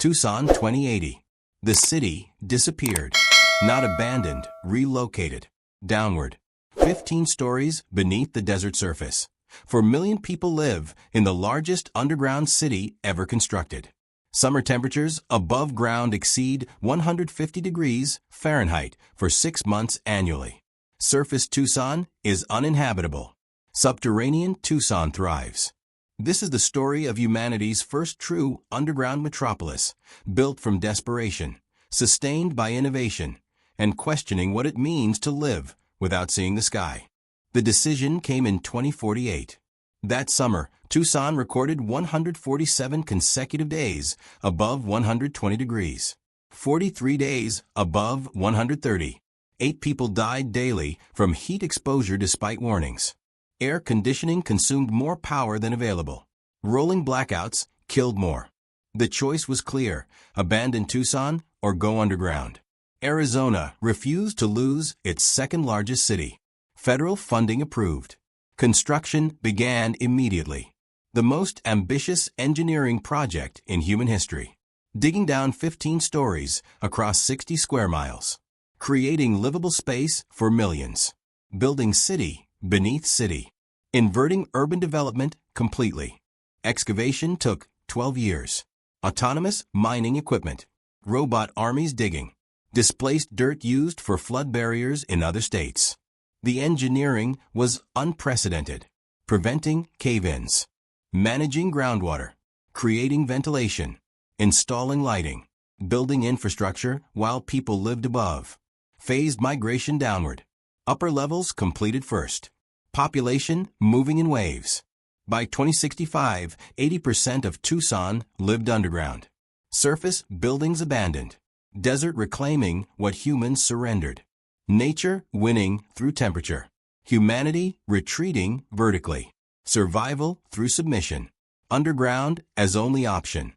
Tucson 2080. The city disappeared. Not abandoned, relocated. Downward. 15 stories beneath the desert surface. 4 million people live in the largest underground city ever constructed. Summer temperatures above ground exceed 150 degrees Fahrenheit for 6 months annually. Surface Tucson is uninhabitable. Subterranean Tucson thrives. This is the story of humanity's first true underground metropolis, built from desperation, sustained by innovation, and questioning what it means to live without seeing the sky. The decision came in 2048. That summer, Tucson recorded 147 consecutive days above 120 degrees. 43 days above 130. 8 people died daily from heat exposure despite warnings. Air conditioning consumed more power than available. Rolling blackouts killed more. The choice was clear: abandon Tucson or go underground. Arizona refused to lose its second-largest city. Federal funding approved. Construction began immediately. The most ambitious engineering project in human history. Digging down 15 stories across 60 square miles. Creating livable space for millions. Building city beneath city. Inverting urban development completely. Excavation took 12 years. Autonomous mining equipment. Robot armies digging. Displaced dirt used for flood barriers in other states. The engineering was unprecedented. Preventing cave-ins. Managing groundwater. Creating ventilation. Installing lighting. Building infrastructure while people lived above. Phased migration downward. Upper levels completed first. Population moving in waves. By 2065, 80% of Tucson lived underground. Surface buildings abandoned. Desert reclaiming what humans surrendered. Nature winning through temperature. Humanity retreating vertically. Survival through submission. Underground as only option.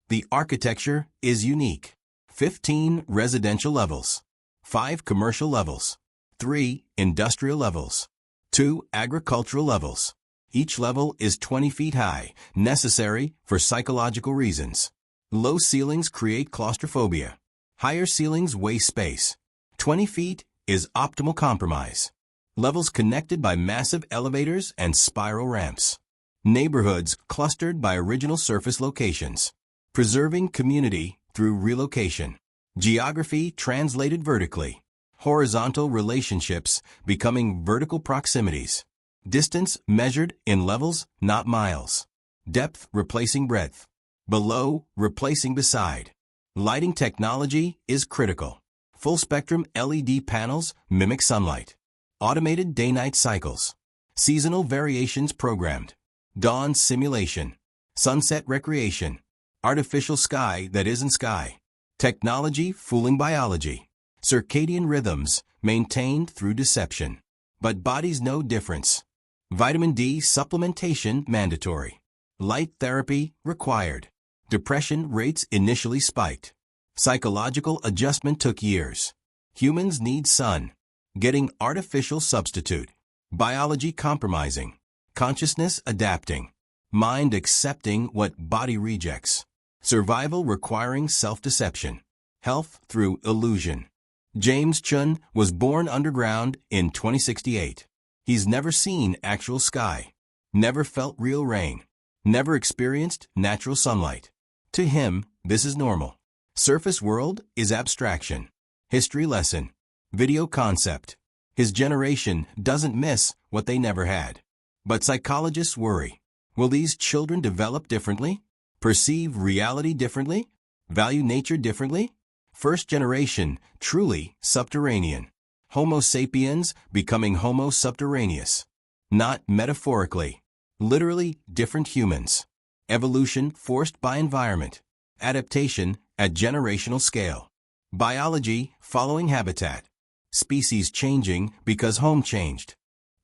The architecture is unique. 15 residential levels. 5 commercial levels. 3 industrial levels. 2 agricultural levels. Each level is 20 feet high, necessary for psychological reasons. Low ceilings create claustrophobia. Higher ceilings waste space. 20 feet is optimal compromise. Levels connected by massive elevators and spiral ramps. Neighborhoods clustered by original surface locations. Preserving community through relocation. Geography translated vertically. Horizontal relationships becoming vertical proximities. Distance measured in levels, not miles. Depth replacing breadth. Below replacing beside. Lighting technology is critical. Full-spectrum LED panels mimic sunlight. Automated day-night cycles. Seasonal variations programmed. Dawn simulation. Sunset recreation. Artificial sky that isn't sky. Technology fooling biology. Circadian rhythms maintained through deception. But bodies know difference. Vitamin D supplementation mandatory. Light therapy required. Depression rates initially spiked. Psychological adjustment took years. Humans need sun. Getting artificial substitute. Biology compromising. Consciousness adapting. Mind accepting what body rejects. Survival requiring self-deception. Health through illusion. James Chun was born underground in 2068. He's never seen actual sky. Never felt real rain. Never experienced natural sunlight. To him, this is normal. Surface world is abstraction. History lesson. Video concept. His generation doesn't miss what they never had. But psychologists worry. Will these children develop differently? Perceive reality differently? Value nature differently? First generation, truly subterranean. Homo sapiens becoming Homo subterraneous. Not metaphorically. Literally different humans. Evolution forced by environment. Adaptation at generational scale. Biology following habitat. Species changing because home changed.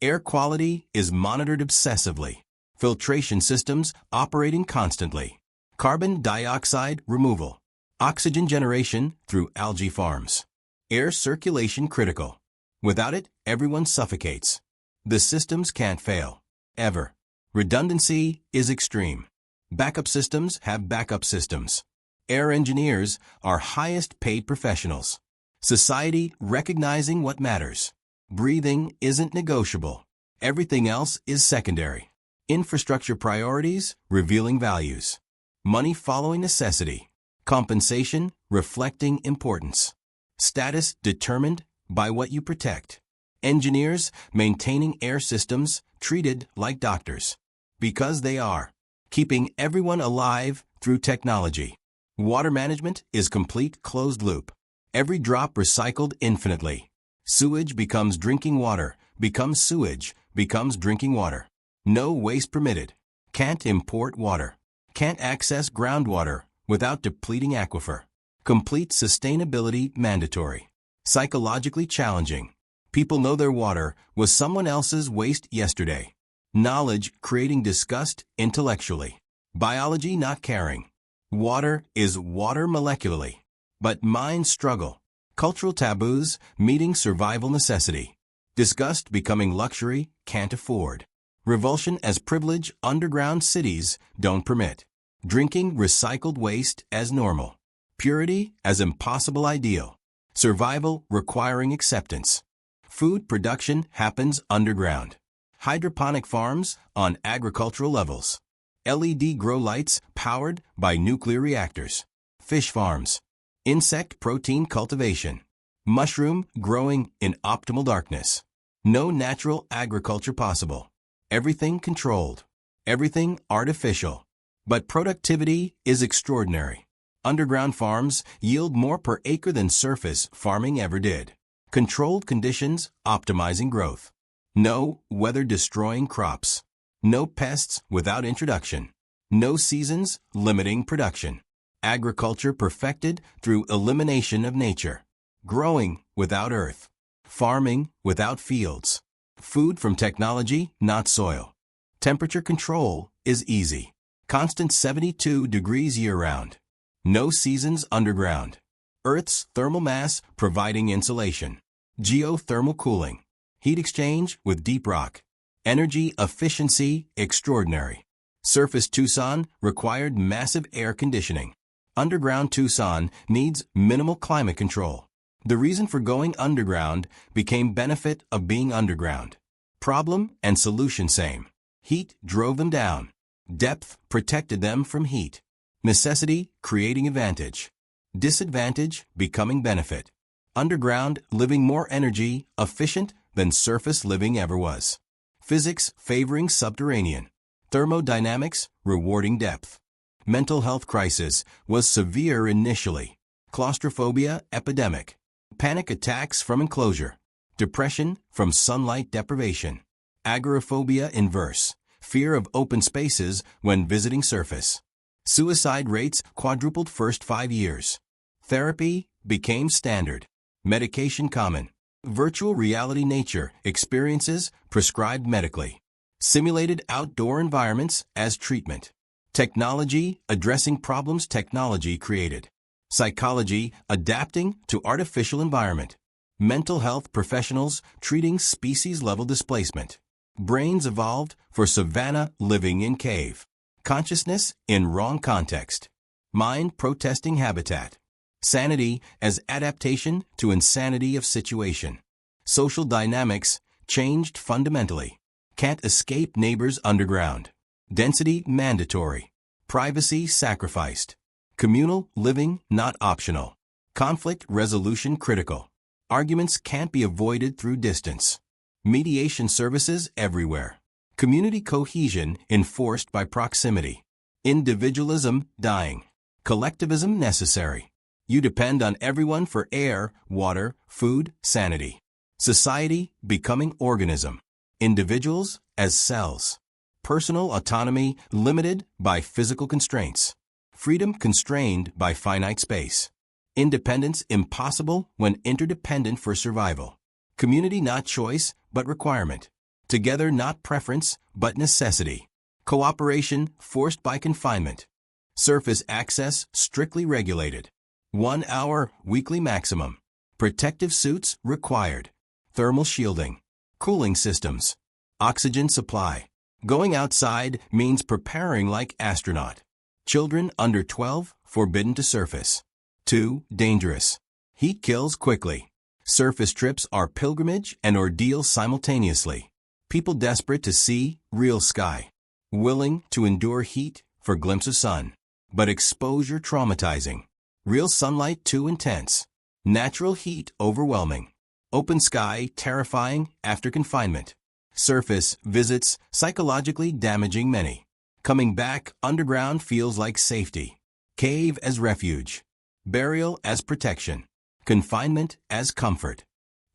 Air quality is monitored obsessively. Filtration systems operating constantly. Carbon dioxide removal. Oxygen generation through algae farms. Air circulation critical. Without it, everyone suffocates. The systems can't fail. Ever. Redundancy is extreme. Backup systems have backup systems. Air engineers are highest paid professionals. Society recognizing what matters. Breathing isn't negotiable. Everything else is secondary. Infrastructure priorities revealing values. Money following necessity. Compensation reflecting importance. Status determined by what you protect. Engineers maintaining air systems treated like doctors. Because they are. Keeping everyone alive through technology. Water management is complete closed loop. Every drop recycled infinitely. Sewage becomes drinking water, becomes sewage, becomes drinking water. No waste permitted. Can't import water. Can't access groundwater without depleting aquifer. Complete sustainability mandatory. Psychologically challenging. People know their water was someone else's waste yesterday. Knowledge creating disgust intellectually. Biology not caring. Water is water molecularly. But minds struggle. Cultural taboos meeting survival necessity. Disgust becoming luxury can't afford. Revulsion as privilege underground cities don't permit. Drinking recycled waste as normal. Purity as impossible ideal. Survival requiring acceptance. Food production happens underground. Hydroponic farms on agricultural levels. LED grow lights powered by nuclear reactors. Fish farms. Insect protein cultivation. Mushroom growing in optimal darkness. No natural agriculture possible. Everything controlled. Everything artificial. But productivity is extraordinary. Underground farms yield more per acre than surface farming ever did. Controlled conditions optimizing growth. No weather-destroying crops. No pests without introduction. No seasons limiting production. Agriculture perfected through elimination of nature. Growing without earth. Farming without fields. Food from technology, not soil. Temperature control is easy. Constant 72 degrees year-round. No seasons underground. Earth's thermal mass providing insulation. Geothermal cooling. Heat exchange with deep rock. Energy efficiency extraordinary. Surface Tucson required massive air conditioning. Underground Tucson needs minimal climate control. The reason for going underground became benefit of being underground. Problem and solution same. Heat drove them down. Depth protected them from heat. Necessity creating advantage. Disadvantage becoming benefit. Underground living more energy efficient than surface living ever was. Physics favoring subterranean. Thermodynamics rewarding depth. Mental health crisis was severe initially. Claustrophobia epidemic. Panic attacks from enclosure. Depression from sunlight deprivation. Agoraphobia inverse. Fear of open spaces when visiting surface. Suicide rates quadrupled first 5 years. Therapy became standard. Medication common. Virtual reality nature experiences prescribed medically. Simulated outdoor environments as treatment. Technology addressing problems technology created. Psychology adapting to artificial environment. Mental health professionals treating species-level displacement. Brains evolved for savanna living in cave. Consciousness in wrong context. Mind protesting habitat. Sanity as adaptation to insanity of situation. Social dynamics changed fundamentally. Can't escape neighbors underground. Density mandatory. Privacy sacrificed. Communal living not optional. Conflict resolution critical. Arguments can't be avoided through distance. Mediation services everywhere. Community cohesion enforced by proximity. Individualism dying. Collectivism necessary. You depend on everyone for air, water, food, sanity. Society becoming organism. Individuals as cells. Personal autonomy limited by physical constraints. Freedom constrained by finite space. Independence impossible when interdependent for survival. Community not choice but requirement. Together not preference but necessity. Cooperation forced by confinement. Surface access strictly regulated. 1 hour weekly maximum. Protective suits required. Thermal shielding. Cooling systems. Oxygen supply. Going outside means preparing like astronaut. Children under 12 forbidden to surface. 2. Dangerous. Heat kills quickly. Surface trips are pilgrimage and ordeal simultaneously. People desperate to see real sky. Willing to endure heat for glimpse of sun. But exposure traumatizing. Real sunlight too intense. Natural heat overwhelming. Open sky terrifying after confinement. Surface visits psychologically damaging many. Coming back underground feels like safety. Cave as refuge. Burial as protection. Confinement as comfort.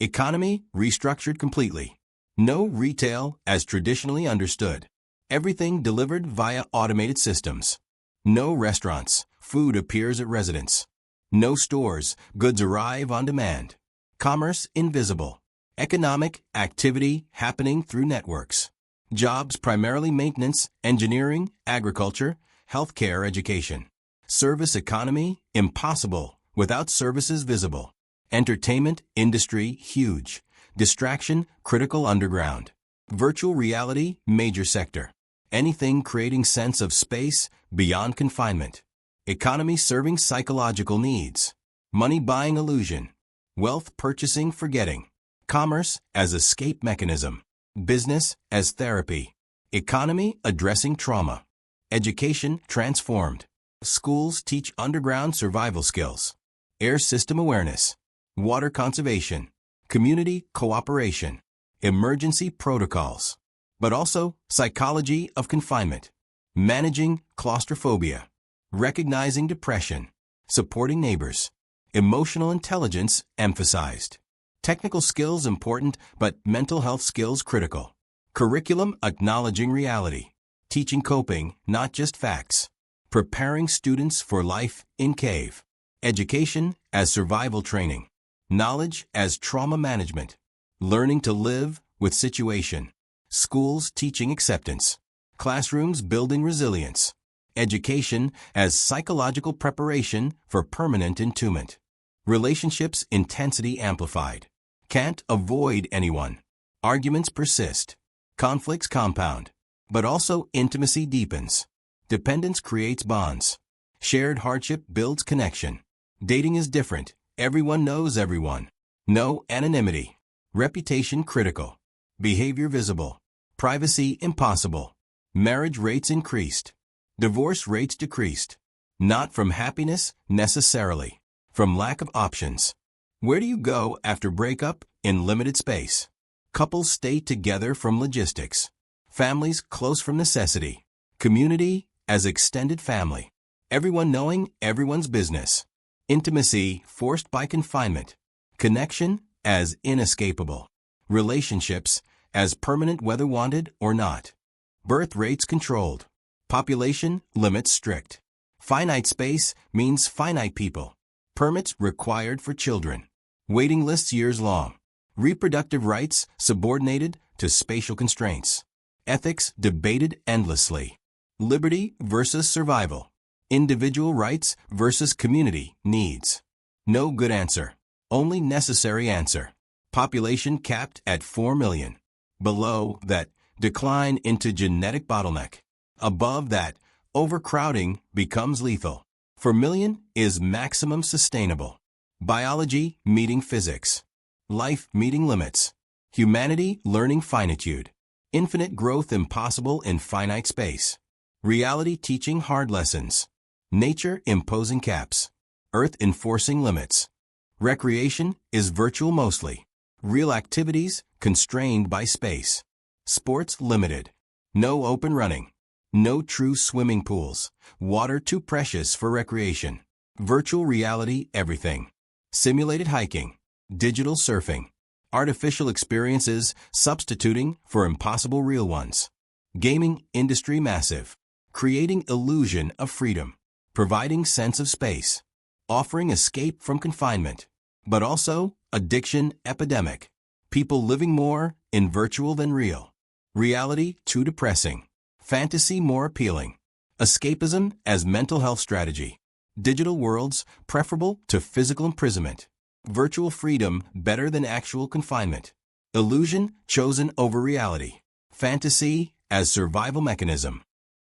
Economy restructured completely. No retail as traditionally understood. Everything delivered via automated systems. No restaurants. Food appears at residence. No stores. Goods arrive on demand. Commerce invisible. Economic activity happening through networks. Jobs primarily maintenance, engineering, agriculture, healthcare, education. Service economy impossible without services visible. Entertainment industry huge. Distraction critical underground. Virtual reality major sector. Anything creating sense of space beyond confinement. Economy serving psychological needs. Money buying illusion. Wealth purchasing forgetting. Commerce as escape mechanism. Business as therapy. Economy addressing trauma. Education transformed. Schools teach underground survival skills. Air system awareness. Water conservation. Community cooperation. Emergency protocols. But also psychology of confinement. Managing claustrophobia. Recognizing depression. Supporting neighbors. Emotional intelligence emphasized. Technical skills important, but mental health skills critical. Curriculum acknowledging reality. Teaching coping, not just facts. Preparing students for life in cave. Education as survival training. Knowledge as trauma management. Learning to live with situation. Schools teaching acceptance. Classrooms building resilience. Education as psychological preparation for permanent entombment. Relationships intensity amplified. Can't avoid anyone. Arguments persist. Conflicts compound. But also intimacy deepens. Dependence creates bonds. Shared hardship builds connection. Dating is different. Everyone knows everyone. No anonymity. Reputation critical. Behavior visible. Privacy impossible. Marriage rates increased. Divorce rates decreased. Not from happiness necessarily. From lack of options. Where do you go after breakup? In limited space. Couples stay together from logistics. Families close from necessity. Community as extended family. Everyone knowing everyone's business. Intimacy forced by confinement. Connection as inescapable. Relationships as permanent whether wanted or not. Birth rates controlled. Population limits strict. Finite space means finite people. Permits required for children. Waiting lists years long. Reproductive rights subordinated to spatial constraints. Ethics debated endlessly. Liberty versus survival. Individual rights versus community needs. No good answer. Only necessary answer. Population capped at 4 million. Below that, decline into genetic bottleneck. Above that, overcrowding becomes lethal. For million is maximum sustainable. Biology meeting physics. Life meeting limits. Humanity learning finitude. Infinite growth impossible in finite space. Reality teaching hard lessons. Nature imposing caps. Earth enforcing limits. Recreation is virtual mostly. Real activities constrained by space. Sports limited. No open running. No true swimming pools. Water too precious for recreation. Virtual reality everything. Simulated hiking. Digital surfing. Artificial experiences substituting for impossible real ones. Gaming industry massive. Creating illusion of freedom. Providing sense of space. Offering escape from confinement. But also addiction epidemic. People living more in virtual than real. Reality too depressing. Fantasy more appealing. Escapism as mental health strategy. Digital worlds preferable to physical imprisonment. Virtual freedom better than actual confinement. Illusion chosen over reality. Fantasy as survival mechanism.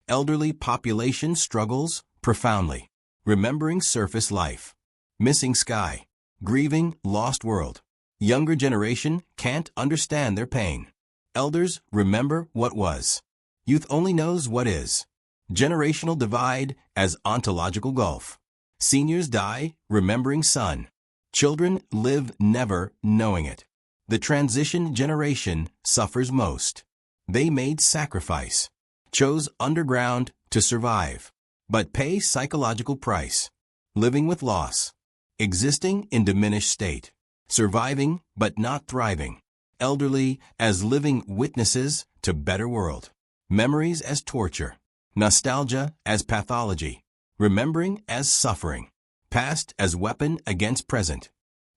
Elderly population struggles profoundly. remembering surface life. Missing sky. Grieving lost world. Younger generation can't understand their pain. Elders remember what was. Youth only knows what is. Generational divide as ontological gulf. Seniors die remembering sun. Children live never knowing it. The transition generation suffers most. They made sacrifice, chose underground to survive, but pay psychological price. Living with loss, existing in diminished state, surviving but not thriving. Elderly as living witnesses to better world. Memories as torture. Nostalgia as pathology. Remembering as suffering. Past as weapon against present.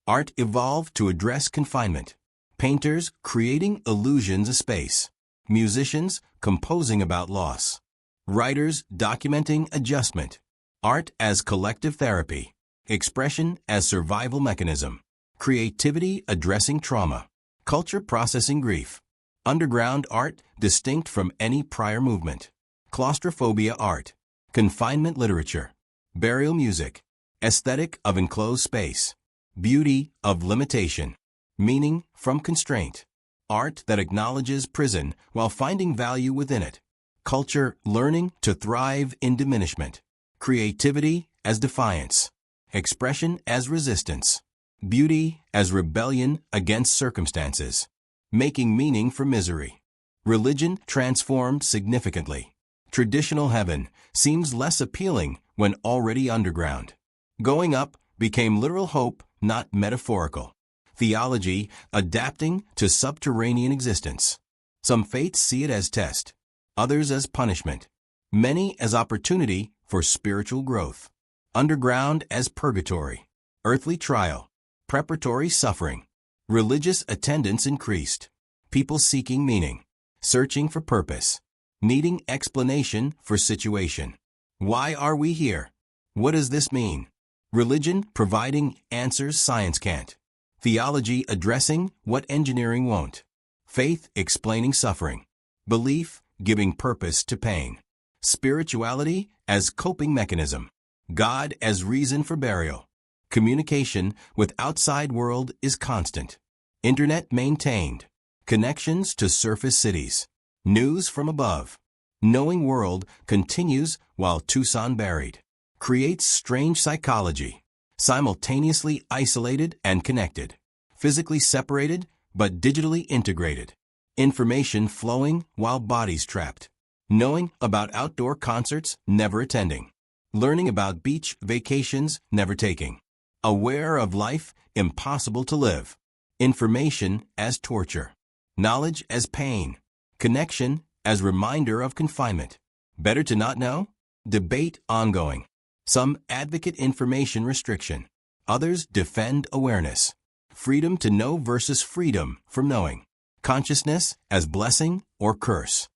Art evolved to address confinement. Painters creating illusions of space. Musicians composing about loss. Writers documenting adjustment. Art as collective therapy. Expression as survival mechanism. Creativity addressing trauma. Culture processing grief. Underground art distinct from any prior movement. Claustrophobia art. Confinement literature. Burial music. Aesthetic of enclosed space. Beauty of limitation. Meaning from constraint. Art that acknowledges prison while finding value within it. Culture learning to thrive in diminishment. Creativity as defiance. Expression as resistance. Beauty as rebellion against circumstances. Making meaning for misery. Religion transformed significantly. Traditional heaven seems less appealing when already underground. Going up became literal hope, not metaphorical. Theology adapting to subterranean existence. Some faiths see it as test, others as punishment, many as opportunity for spiritual growth. Underground as purgatory, earthly trial, preparatory suffering. Religious attendance increased. People seeking meaning, searching for purpose, needing explanation for situation. Why are we here? What does this mean? Religion providing answers science can't. Theology addressing what engineering won't. Faith explaining suffering. Belief giving purpose to pain. Spirituality as coping mechanism. God as reason for burial. Communication with outside world is constant. Internet maintained. Connections to surface cities. News from above. Knowing world continues while Tucson buried. Creates strange psychology. Simultaneously isolated and connected. Physically separated but digitally integrated. Information flowing while bodies trapped. Knowing about outdoor concerts, never attending. Learning about beach vacations, never taking. Aware of life, impossible to live. Information as torture. Knowledge as pain. Connection as reminder of confinement. Better to not know? Debate ongoing. Some advocate information restriction. Others defend awareness. Freedom to know versus freedom from knowing. Consciousness as blessing or curse.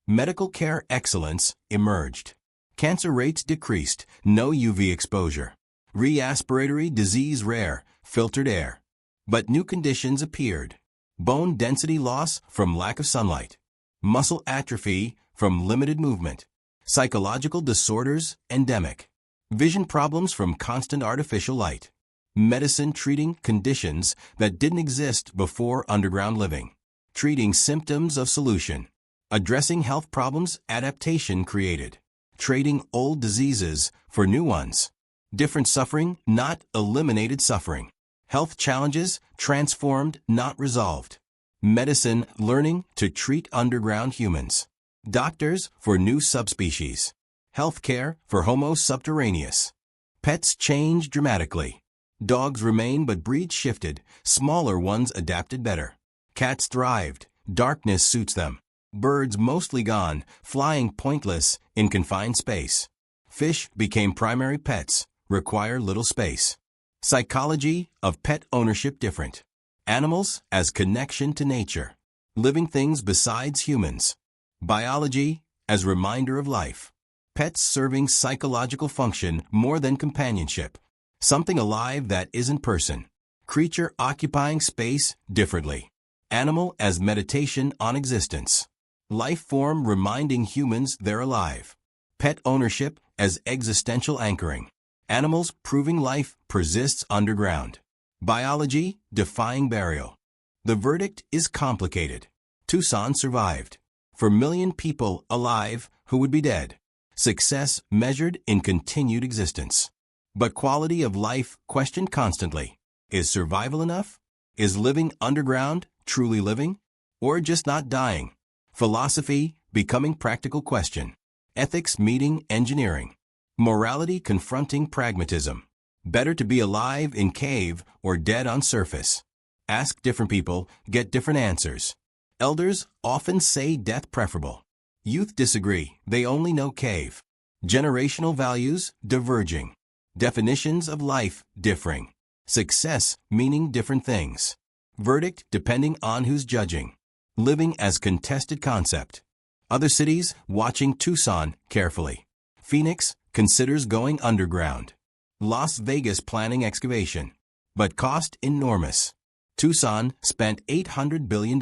Medical care excellence emerged. Cancer rates decreased, no UV exposure. Respiratory disease rare, filtered air. But new conditions appeared. Bone density loss from lack of sunlight. Muscle atrophy from limited movement. Psychological disorders endemic. Vision problems from constant artificial light. Medicine treating conditions that didn't exist before underground living. Treating symptoms of solution. Addressing health problems adaptation created. Trading old diseases for new ones. Different suffering, not eliminated suffering. Health challenges transformed, not resolved. Medicine learning to treat underground humans. Doctors for new subspecies. Healthcare for Homo subterraneus. Pets change dramatically. Dogs remain but breeds shifted. Smaller ones adapted better. Cats thrived. Darkness suits them. Birds mostly gone, flying pointless in confined space. Fish became primary pets, require little space. Psychology of pet ownership different. Animals as connection to nature. Living things besides humans. Biology as reminder of life. Pets serving psychological function more than companionship. Something alive that isn't person. Creature occupying space differently. Animal as meditation on existence. Life form reminding humans they're alive. Pet ownership as existential anchoring. Animals proving life persists underground. Biology defying burial. The verdict is complicated. Tucson survived. For million people alive who would be dead. Success measured in continued existence. But quality of life questioned constantly. Is survival enough? Is living underground truly living? Or just not dying? Philosophy becoming practical question. Ethics meeting engineering. Morality confronting pragmatism. Better to be alive in cave or dead on surface. Ask different people, get different answers. Elders often say death preferable. Youth disagree, they only know cave. Generational values diverging. Definitions of life differing. Success meaning different things. Verdict depending on who's judging. Living as contested concept. Other cities watching Tucson carefully. Phoenix considers going underground. Las Vegas planning excavation. But cost enormous. Tucson spent $800 billion.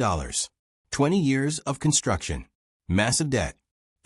20 years of construction. Massive debt.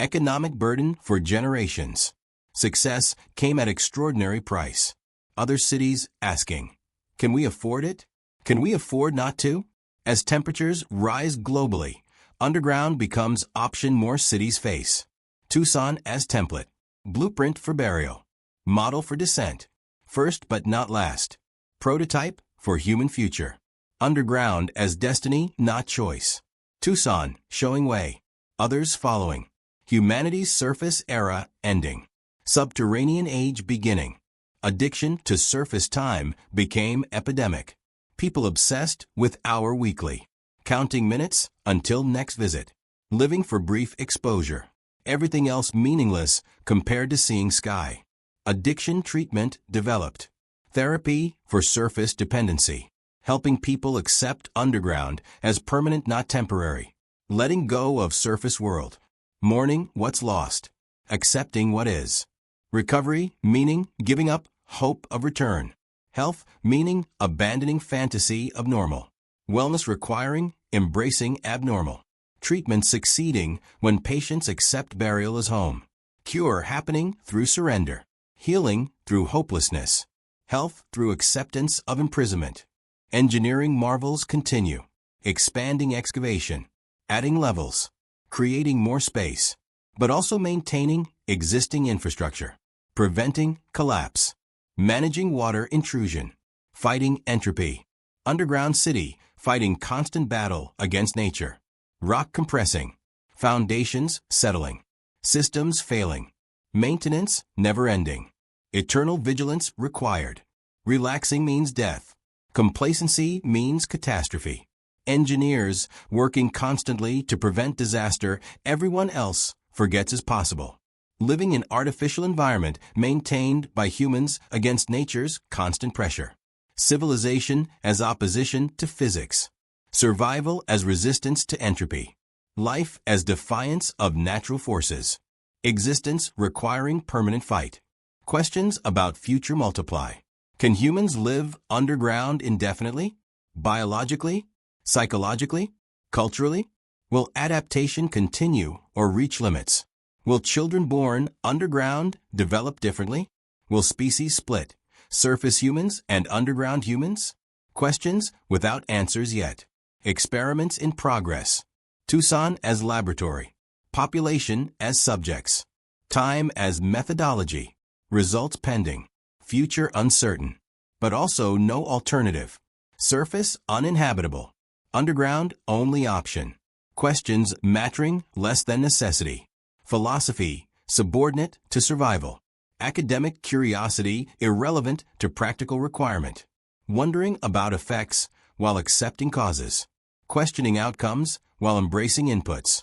Economic burden for generations. Success came at extraordinary price. Other cities asking, can we afford it? Can we afford not to? As temperatures rise globally, underground becomes option more cities face. Tucson as template. Blueprint for burial. Model for descent. First but not last. Prototype for human future. Underground as destiny, not choice. Tucson showing way. Others following. Humanity's surface era ending. Subterranean age beginning. Addiction to surface time became epidemic. People obsessed with hour weekly. Counting minutes until next visit. Living for brief exposure. Everything else meaningless compared to seeing sky. Addiction treatment developed. Therapy for surface dependency. Helping people accept underground as permanent, not temporary. Letting go of surface world. Mourning what's lost. Accepting what is. Recovery meaning giving up hope of return. Health meaning abandoning fantasy of normal. Wellness requiring embracing abnormal. Treatment succeeding when patients accept burial as home. Cure happening through surrender. Healing through hopelessness. Health through acceptance of imprisonment. Engineering marvels continue. Expanding excavation. Adding levels. Creating more space. But also maintaining existing infrastructure. Preventing collapse. Managing water intrusion. Fighting entropy. Underground city fighting constant battle against nature. Rock compressing. Foundations settling. Systems failing. Maintenance never ending. Eternal vigilance required. Relaxing means death. Complacency means catastrophe. Engineers working constantly to prevent disaster everyone else forgets is possible. Living in artificial environment maintained by humans against nature's constant pressure. Civilization as opposition to physics. Survival as resistance to entropy. Life as defiance of natural forces. Existence requiring permanent fight. Questions about future multiply. Can humans live underground indefinitely? Biologically? Psychologically? Culturally? Will adaptation continue or reach limits? Will children born underground develop differently? Will species split? Surface humans and underground humans? Questions without answers yet. Experiments in progress. Tucson as laboratory. Population as subjects. Time as methodology. Results pending. Future uncertain. But also no alternative. Surface uninhabitable. Underground only option. Questions mattering less than necessity. Philosophy subordinate to survival. Academic curiosity irrelevant to practical requirement. Wondering about effects while accepting causes. Questioning outcomes while embracing inputs.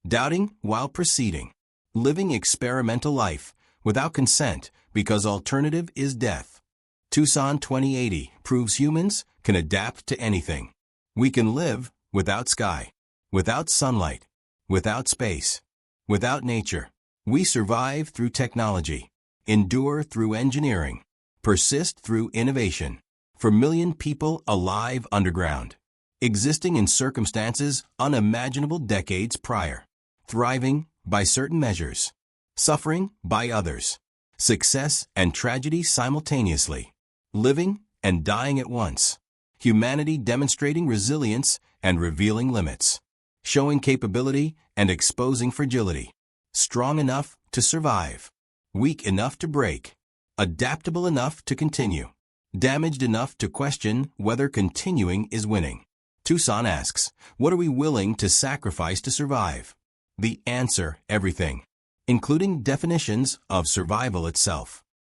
Doubting while proceeding. Living experimental life without consent because alternative is death. Tucson 2080 proves humans can adapt to anything. We can live without sky, without sunlight, without space, without nature. We survive through technology, endure through engineering, persist through innovation. For million people alive underground, existing in circumstances unimaginable decades prior, thriving by certain measures, suffering by others. Success and tragedy simultaneously. Living and dying at once. Humanity demonstrating resilience and revealing limits. Showing capability and exposing fragility. Strong enough to survive. Weak enough to break. Adaptable enough to continue. Damaged enough to question whether continuing is winning. Tucson asks, what are we willing to sacrifice to survive? The answer, everything, including definitions of survival itself.